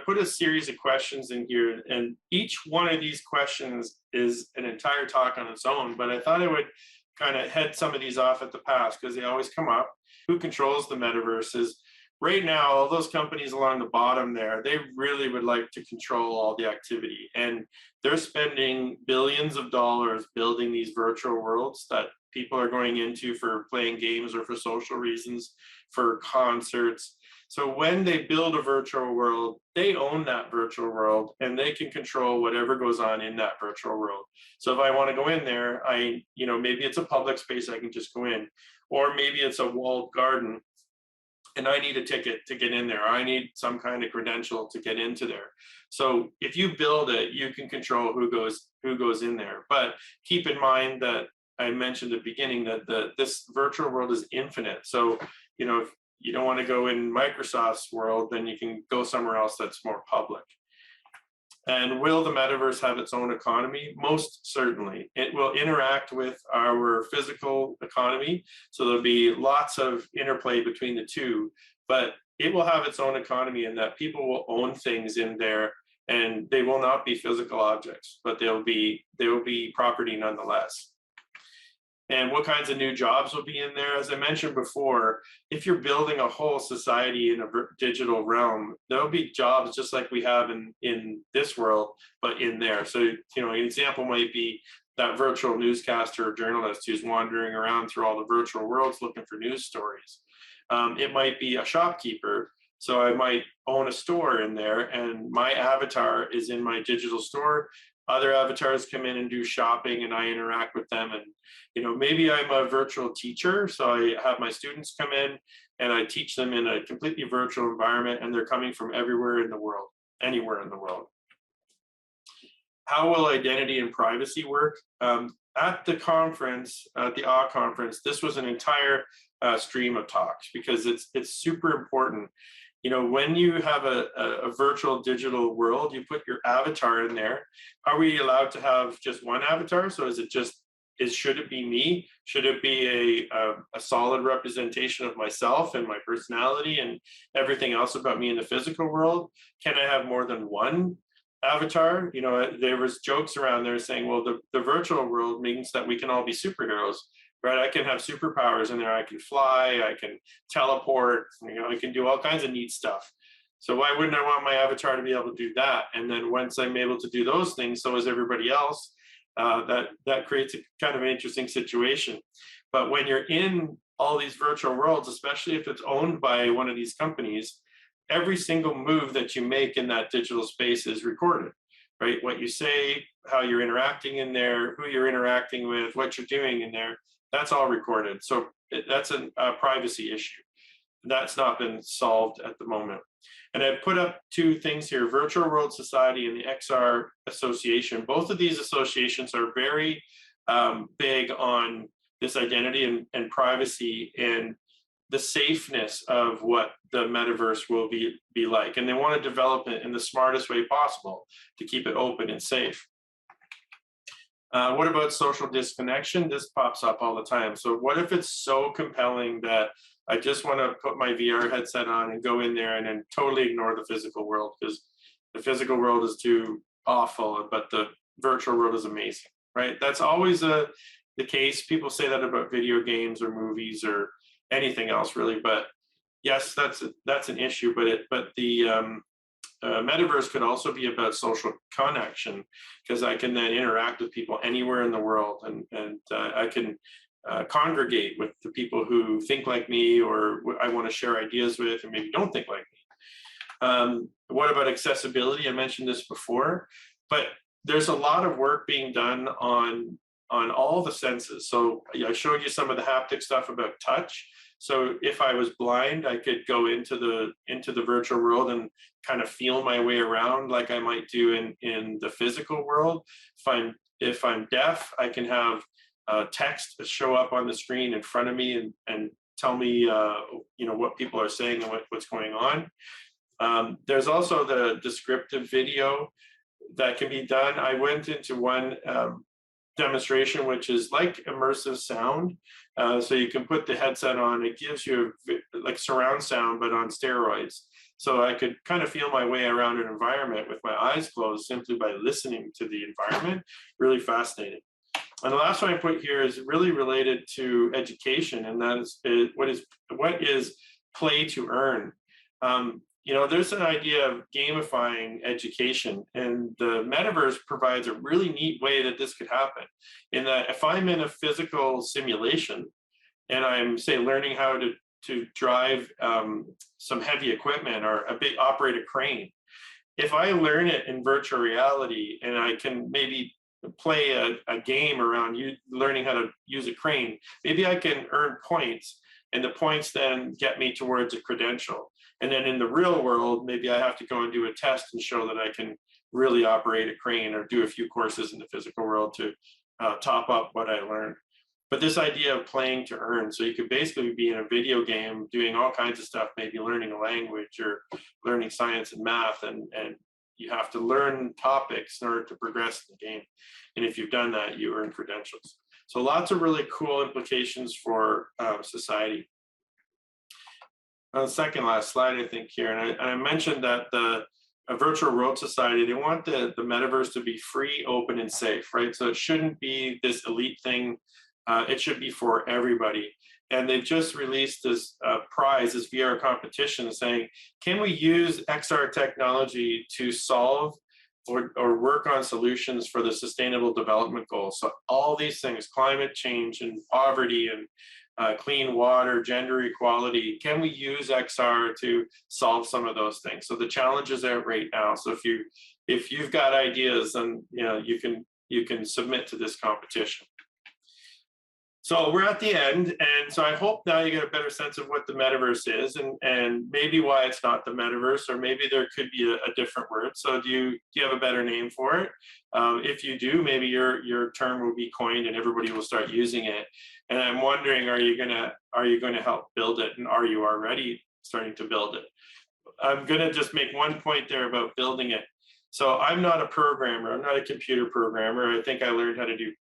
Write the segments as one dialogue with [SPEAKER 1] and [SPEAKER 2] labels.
[SPEAKER 1] put a series of questions in here, and each one of these questions is an entire talk on its own, but I thought I would kind of head some of these off at the pass because they always come up. Who controls the metaverses? Right now, all those companies along the bottom there, they really would like to control all the activity. And they're spending billions of dollars building these virtual worlds that people are going into for playing games or for social reasons, for concerts. So when they build a virtual world, they own that virtual world and they can control whatever goes on in that virtual world. So if I want to go in there, maybe it's a public space, I can just go in, or maybe it's a walled garden and I need a ticket to get in there. I need some kind of credential to get into there. So if you build it, you can control who goes in there. But keep in mind that I mentioned at the beginning that this virtual world is infinite. So, if you don't want to go in Microsoft's world, then you can go somewhere else that's more public. And will the metaverse have its own economy? Most certainly. It will interact with our physical economy. So there'll be lots of interplay between the two, but it will have its own economy in that people will own things in there and they will not be physical objects, but they will be property nonetheless. And what kinds of new jobs will be in there? As I mentioned before, if you're building a whole society in a digital realm, there'll be jobs just like we have in this world, but in there. So, an example might be that virtual newscaster or journalist who's wandering around through all the virtual worlds looking for news stories. It might be a shopkeeper. So I might own a store in there and my avatar is in my digital store. Other avatars come in and do shopping and I interact with them. And, maybe I'm a virtual teacher. So I have my students come in and I teach them in a completely virtual environment and they're coming from everywhere in the world, anywhere in the world. How will identity and privacy work? At the conference, at the AW conference, this was an entire stream of talks because it's super important. When you have a virtual digital world, you put your avatar in there. Are we allowed to have just one avatar? So should it be me? Should it be a solid representation of myself and my personality and everything else about me in the physical world? Can I have more than one avatar? There was jokes around there saying, well, the virtual world means that we can all be superheroes. Right, I can have superpowers in there. I can fly, I can teleport, I can do all kinds of neat stuff. So why wouldn't I want my avatar to be able to do that? And then once I'm able to do those things, so is everybody else. That creates a kind of an interesting situation. But when you're in all these virtual worlds, especially if it's owned by one of these companies, every single move that you make in that digital space is recorded. Right, what you say, how you're interacting in there, who you're interacting with, what you're doing in there. That's all recorded. So that's a privacy issue. That's not been solved at the moment. And I've put up two things here, Virtual World Society and the XR Association. Both of these associations are very big on this identity and privacy and the safeness of what the metaverse will be like. And they want to develop it in the smartest way possible to keep it open and safe. What about social disconnection? This pops up all the time. So what if it's so compelling that I just want to put my VR headset on and go in there and then totally ignore the physical world because the physical world is too awful, but the virtual world is amazing, right? That's always the case. People say that about video games or movies or anything else really, but yes, that's an issue. But the metaverse could also be about social connection because I can then interact with people anywhere in the world and I can congregate with the people who think like me or I want to share ideas with and maybe don't think like me. What about accessibility? I mentioned this before, but there's a lot of work being done on all the senses. So I showed you some of the haptic stuff about touch. So if I was blind, I could go into the virtual world and kind of feel my way around like I might do in the physical world. If I'm deaf, I can have text show up on the screen in front of me and tell me what people are saying and what's going on. There's also the descriptive video that can be done. I went into one demonstration, which is like immersive sound. So you can put the headset on, it gives you like surround sound, but on steroids. So I could kind of feel my way around an environment with my eyes closed simply by listening to the environment. Really fascinating. And the last one I put here is really related to education, and that is what is play to earn. There's an idea of gamifying education, and the metaverse provides a really neat way that this could happen. In that, if I'm in a physical simulation and I'm, say, learning how to drive some heavy equipment or operate a crane, if I learn it in virtual reality and I can maybe play a game around you learning how to use a crane, maybe I can earn points, and the points then get me towards a credential. And then in the real world, maybe I have to go and do a test and show that I can really operate a crane, or do a few courses in the physical world to top up what I learned. But this idea of playing to earn, so you could basically be in a video game doing all kinds of stuff, maybe learning a language or learning science and math, and you have to learn topics in order to progress in the game. And if you've done that, you earn credentials. So lots of really cool implications for society. On the second last slide, I think here, and I mentioned that the virtual world society, they want the metaverse to be free, open, and safe, right? So it shouldn't be this elite thing. It should be for everybody. And they've just released this prize, this VR competition, saying, can we use XR technology to solve or work on solutions for the sustainable development goals? So all these things, climate change and poverty and clean water, gender equality, can we use XR to solve some of those things? So the challenge is out right now. So if you've got ideas, then you can submit to this competition. So we're at the end, and so I hope now you get a better sense of what the metaverse is, and maybe why it's not the metaverse, or maybe there could be a different word. So do you have a better name for it? If you do, maybe your term will be coined and everybody will start using it. And I'm wondering, are you gonna help build it, and are you already starting to build it? I'm gonna just make one point there about building it. So I'm not a programmer. I'm not a computer programmer. I think I learned how to do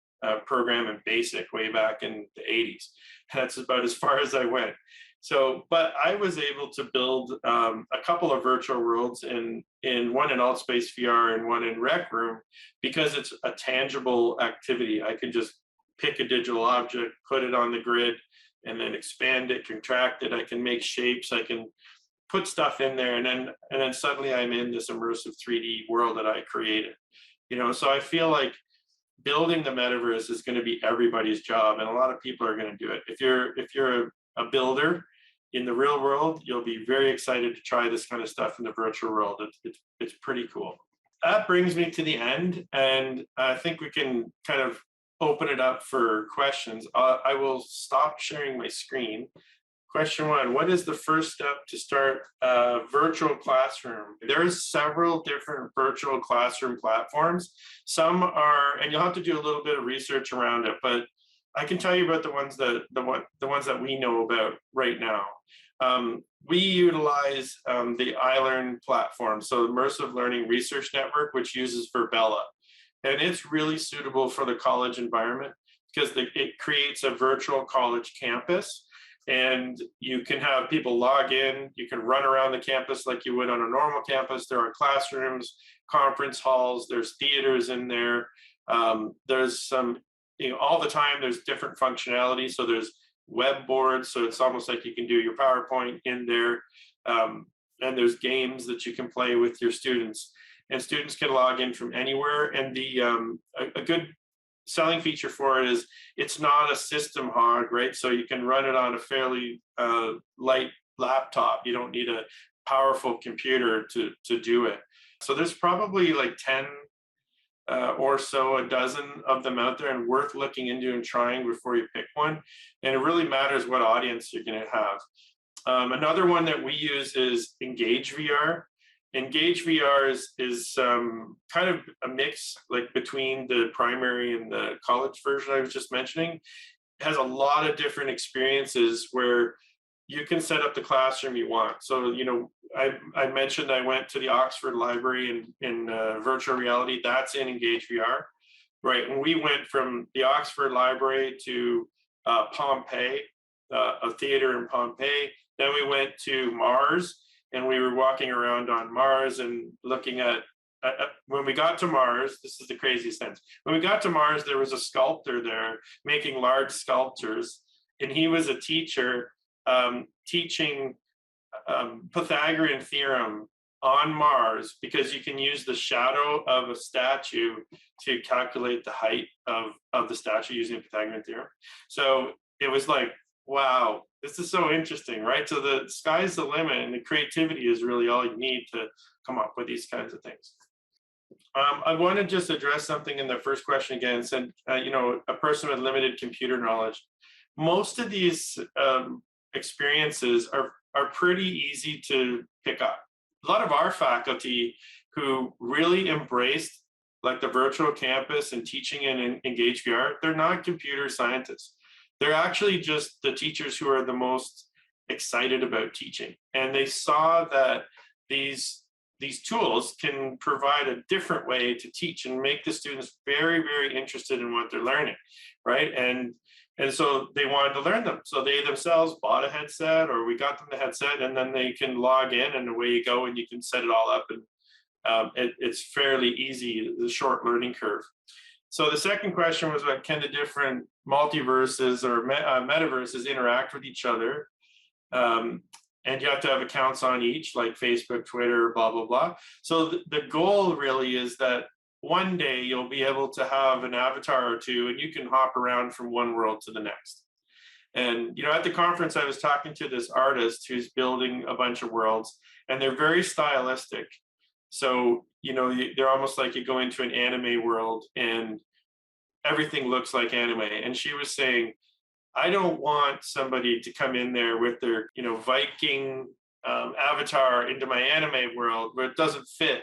[SPEAKER 1] program in BASIC way back in the 80s. That's about as far as I went. So, but I was able to build a couple of virtual worlds, in one in Altspace VR and one in Rec Room, because it's a tangible activity. I can just pick a digital object, put it on the grid, and then expand it, contract it. I can make shapes. I can put stuff in there, and then suddenly I'm in this immersive 3D world that I created. So I feel like building the metaverse is going to be everybody's job, and a lot of people are going to do it. If you're a builder in the real world, you'll be very excited to try this kind of stuff in the virtual world. It's pretty cool. That brings me to the end, and I think we can kind of open it up for questions. I will stop sharing my screen. Question one, what is the first step to start a virtual classroom? There's several different virtual classroom platforms. Some are, and you'll have to do a little bit of research around it, but I can tell you about the ones that we know about right now. We utilize the iLearn platform, so Immersive Learning Research Network, which uses Verbella. And it's really suitable for the college environment because it creates a virtual college campus. And you can have people log in, you can run around the campus like you would on a normal campus. There are classrooms, conference halls, there's theaters in there. There's some, all the time there's different functionality. So there's web boards, so it's almost like you can do your PowerPoint in there. And there's games that you can play with your students. And students can log in from anywhere. And a good selling feature for it is it's not a system hog, right? So you can run it on a fairly light laptop. You don't need a powerful computer to do it. So there's probably like 10 or so, a dozen of them out there, and worth looking into and trying before you pick one. And it really matters what audience you're going to have. Another one that we use is Engage VR. Engage VR is kind of a mix like between the primary and the college version I was just mentioning. It has a lot of different experiences where you can set up the classroom you want. So, I mentioned I went to the Oxford Library in virtual reality. That's in Engage VR, right? And we went from the Oxford Library to Pompeii, a theater in Pompeii. Then we went to Mars. and we were walking around on Mars and looking at, when we got to Mars, this is the craziest sense. When we got to Mars, there was a sculptor there making large sculptures, and he was a teacher teaching Pythagorean theorem on Mars, because you can use the shadow of a statue to calculate the height of the statue using the Pythagorean theorem. So it was like, wow, this is so interesting, right? So the sky's the limit, and the creativity is really all you need to come up with these kinds of things. I want to just address something in the first question again. Said, a person with limited computer knowledge. Most of these experiences are pretty easy to pick up. A lot of our faculty who really embraced like the virtual campus and teaching in Engage VR, they're not computer scientists. They're actually just the teachers who are the most excited about teaching. And they saw that these tools can provide a different way to teach and make the students very, very interested in what they're learning, right? And so they wanted to learn them. So they themselves bought a headset, or we got them the headset, and then they can log in, and away you go, and you can set it all up. And it's fairly easy, the short learning curve. So the second question was about, can the different multiverses or metaverses interact with each other? And you have to have accounts on each, like Facebook, Twitter, blah, blah, blah. So the goal really is that one day you'll be able to have an avatar or two, and you can hop around from one world to the next. And at the conference, I was talking to this artist who's building a bunch of worlds, and they're very stylistic. So they're almost like you go into an anime world and everything looks like anime. And she was saying, I don't want somebody to come in there with their Viking avatar into my anime world where it doesn't fit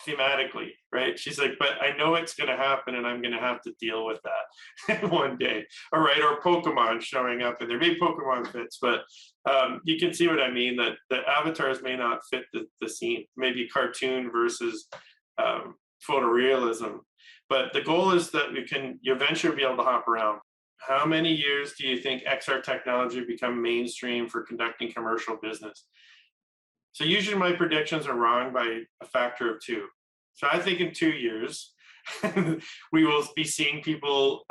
[SPEAKER 1] thematically, right? She's like, but I know it's going to happen, and I'm going to have to deal with that one day. All right, or Pokemon showing up, and there may Pokemon fits, but you can see what I mean, that the avatars may not fit the scene, maybe cartoon versus photorealism. But the goal is that you eventually be able to hop around. How many years do you think XR technology will become mainstream for conducting commercial business? So usually my predictions are wrong by a factor of 2. So I think in 2 years, we will be seeing people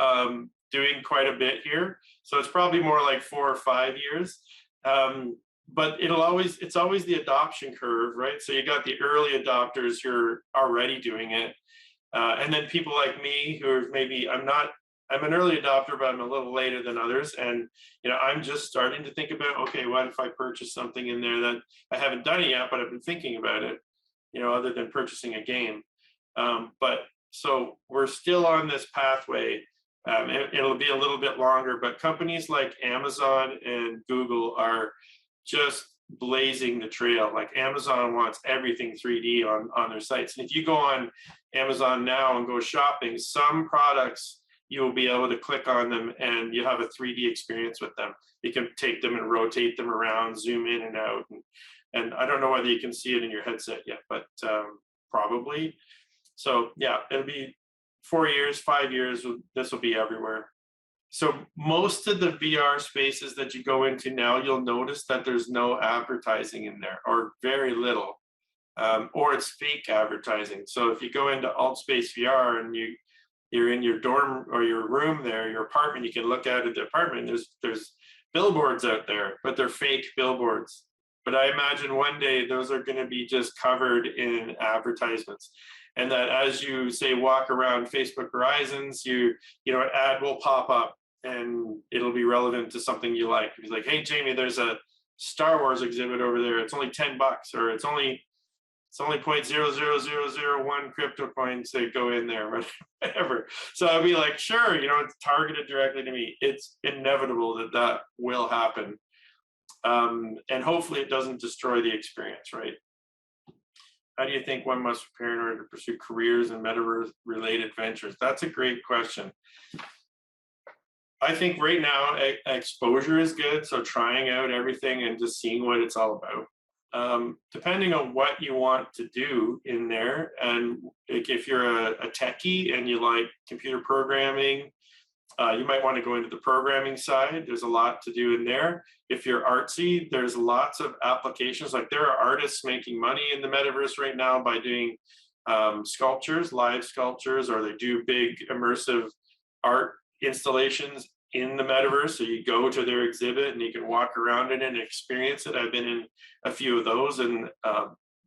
[SPEAKER 1] doing quite a bit here. So it's probably more like 4 or 5 years. But it's always the adoption curve, right? So you got the early adopters who are already doing it. And then people like me who are maybe, I'm an early adopter, but I'm a little later than others. And, I'm just starting to think about, okay, what if I purchase something in there that I haven't done it yet, but I've been thinking about it, other than purchasing a game. But so we're still on this pathway. It'll be a little bit longer, but companies like Amazon and Google are just blazing the trail. Like Amazon wants everything 3D on their sites. And if you go on Amazon now and go shopping, some products, you will be able to click on them and you have a 3D experience with them. You can take them and rotate them around, zoom in and out. And I don't know whether you can see it in your headset yet, but probably. So yeah, it'll be 4 years, 5 years, this will be everywhere. So most of the VR spaces that you go into now, you'll notice that there's no advertising in there, or very little, or it's fake advertising. So if you go into AltSpace VR and you're in your dorm or your room there, your apartment, you can look out at the apartment, there's billboards out there, but they're fake billboards. But I imagine one day those are going to be just covered in advertisements. And that as you say, walk around Facebook Horizons, an ad will pop up and it'll be relevant to something you like. It's like, hey, Jamie, there's a Star Wars exhibit over there. It's only $10, or it's only 0.00001 crypto coins that go in there, whatever. So I'll be like, sure, it's targeted directly to me. It's inevitable that will happen. And hopefully it doesn't destroy the experience, right? How do you think one must prepare in order to pursue careers in metaverse-related ventures? That's a great question. I think right now, exposure is good. So trying out everything and just seeing what it's all about. Depending on what you want to do in there, and if you're a techie and you like computer programming, You might want to go into the programming side. There's a lot to do in there. If you're artsy, there's lots of applications. Like there are artists making money in the metaverse right now by doing sculptures, live sculptures, or they do big immersive art installations in the metaverse. So you go to their exhibit and you can walk around in it and experience it. I've been in a few of those, and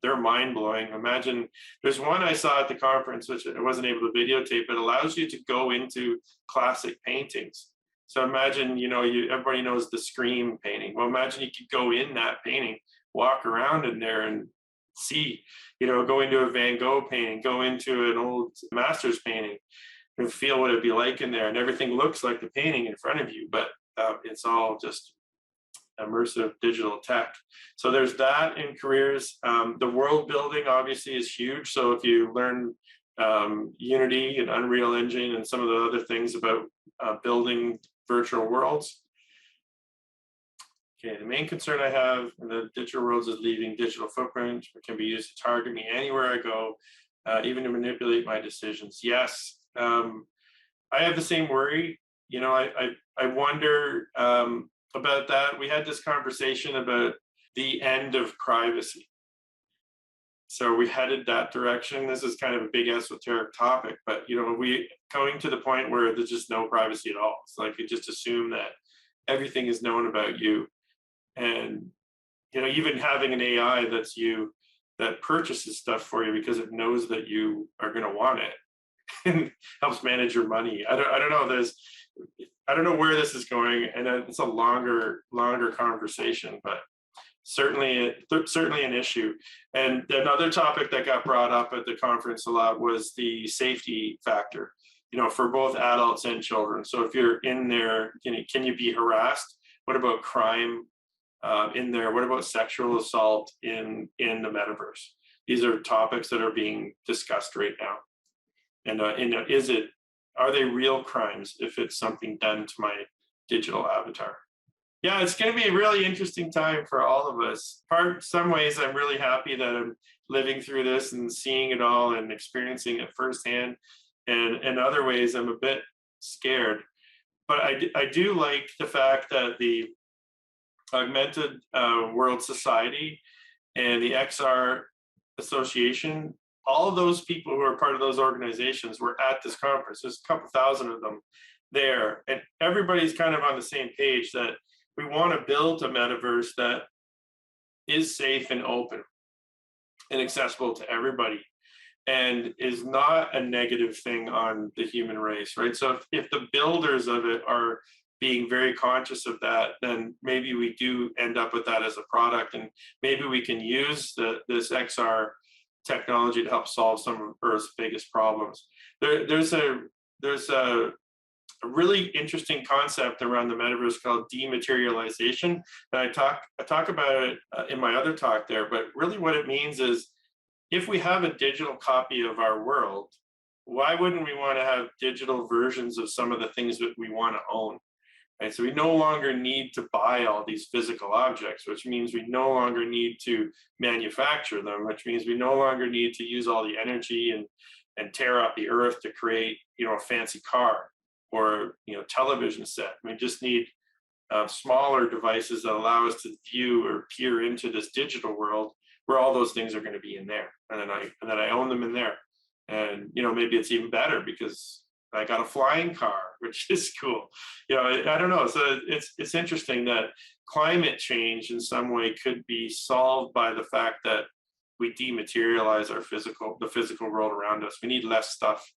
[SPEAKER 1] they're mind blowing. Imagine, there's one I saw at the conference, which I wasn't able to videotape. It allows you to go into classic paintings. So imagine, everybody knows the Scream painting. Well, imagine you could go in that painting, walk around in there and see, go into a Van Gogh painting, go into an old master's painting and feel what it'd be like in there. And everything looks like the painting in front of you, but it's all just immersive digital tech. So there's that in careers. The world building obviously is huge. So if you learn Unity and Unreal Engine and some of the other things about building virtual worlds. Okay, the main concern I have in the digital worlds is leaving digital footprint. It can be used to target me anywhere I go, even to manipulate my decisions. Yes, I have the same worry. I wonder about that. We had this conversation about the end of privacy. So we headed that direction. This is kind of a big esoteric topic, but we going to the point where there's just no privacy at all. It's like you just assume that everything is known about you. And even having an AI that purchases stuff for you because it knows that you are going to want it and helps manage your money. I don't know. I don't know where this is going, and it's a longer conversation, but certainly an issue. And another topic that got brought up at the conference a lot was the safety factor, for both adults and children. So if you're in there, can you be harassed? What about crime in there? What about sexual assault in the metaverse? These are topics that are being discussed right now. And are they real crimes if it's something done to my digital avatar? Yeah, it's going to be a really interesting time for all of us. Some ways, I'm really happy that I'm living through this and seeing it all and experiencing it firsthand. And in other ways, I'm a bit scared. But I do like the fact that the Augmented World Society and the XR Association, all of those people who are part of those organizations were at this conference. There's a couple thousand of them there. And everybody's kind of on the same page that we want to build a metaverse that is safe and open and accessible to everybody and is not a negative thing on the human race, right? So if the builders of it are being very conscious of that, then maybe we do end up with that as a product, and maybe we can use this XR technology to help solve some of Earth's biggest problems. There's a really interesting concept around the metaverse called dematerialization. And I talk about it in my other talk there, but really what it means is if we have a digital copy of our world, why wouldn't we want to have digital versions of some of the things that we want to own? Right? So we no longer need to buy all these physical objects, which means we no longer need to manufacture them, which means we no longer need to use all the energy and tear up the earth to create, a fancy car or television set. We just need smaller devices that allow us to view or peer into this digital world where all those things are going to be in there, and then I own them in there. And maybe it's even better because I got a flying car, which is cool. I don't know. So it's interesting that climate change in some way could be solved by the fact that we dematerialize the physical world around us. We need less stuff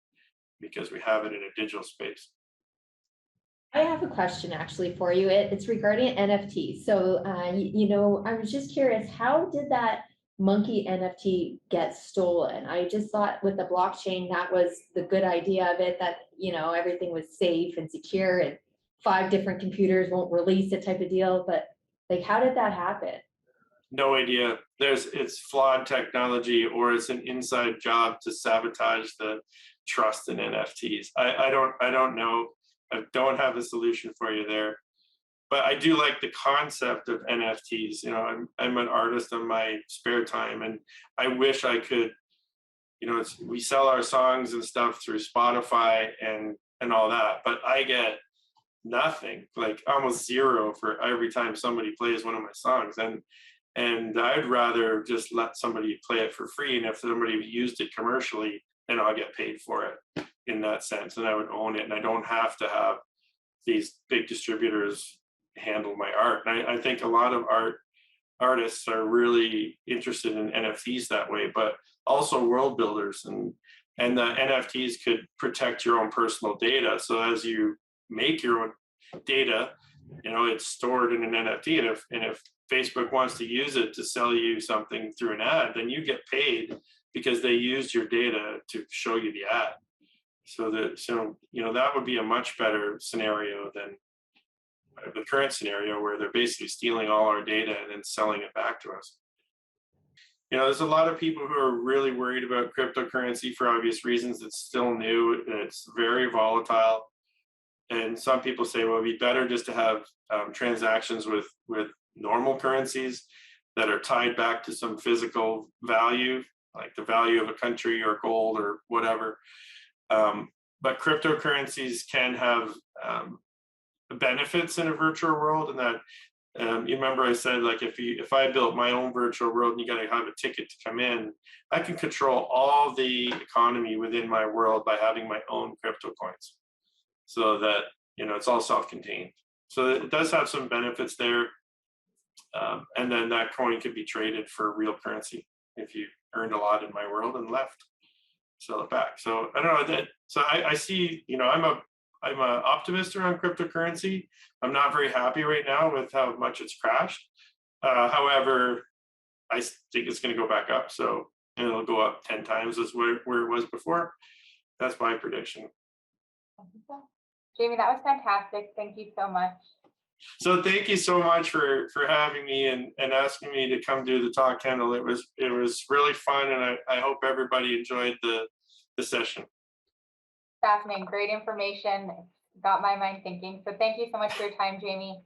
[SPEAKER 1] because we have it in a digital space.
[SPEAKER 2] I have a question actually for you. It's regarding NFT. So, I was just curious, how did that monkey NFT get stolen? I just thought with the blockchain, that was the good idea of it, that, everything was safe and secure and 5 different computers won't release it type of deal. But like, how did that happen?
[SPEAKER 1] No idea. It's flawed technology, or it's an inside job to sabotage the trust in NFTs. I don't know. I don't have a solution for you there, but I do like the concept of NFTs. I'm an artist in my spare time, and I wish I could. We sell our songs and stuff through Spotify, and and all that, but I get nothing, like almost zero for every time somebody plays one of my songs. And I'd rather just let somebody play it for free. And if somebody used it commercially, then I'll get paid for it in that sense. And I would own it. And I don't have to have these big distributors handle my art. And I think a lot of artists are really interested in NFTs that way, but also world builders, and the NFTs could protect your own personal data. So as you make your own data, it's stored in an NFT, and if Facebook wants to use it to sell you something through an ad, then you get paid because they used your data to show you the ad. So that would be a much better scenario than the current scenario where they're basically stealing all our data and then selling it back to us. There's a lot of people who are really worried about cryptocurrency for obvious reasons. It's still new and it's very volatile. And some people say, well, it'd be better just to have transactions with normal currencies that are tied back to some physical value, like the value of a country or gold or whatever. But cryptocurrencies can have benefits in a virtual world, and that you remember I said, like, if I built my own virtual world and you got to have a ticket to come in, I can control all the economy within my world by having my own crypto coins, so that it's all self-contained. So it does have some benefits there, and then that coin could be traded for real currency if you earned a lot in my world and left, sell it back. So I don't know that. So I see. I'm an optimist around cryptocurrency. I'm not very happy right now with how much it's crashed. However, I think it's going to go back up. And it'll go up 10 times as where it was before. That's my prediction.
[SPEAKER 3] Jamie, that was fantastic. Thank you so much.
[SPEAKER 1] So thank you so much for having me and asking me to come do the talk, Kendall. It was really fun, and I hope everybody enjoyed the session.
[SPEAKER 3] Fascinating, great information. Got my mind thinking. So thank you so much for your time, Jamie.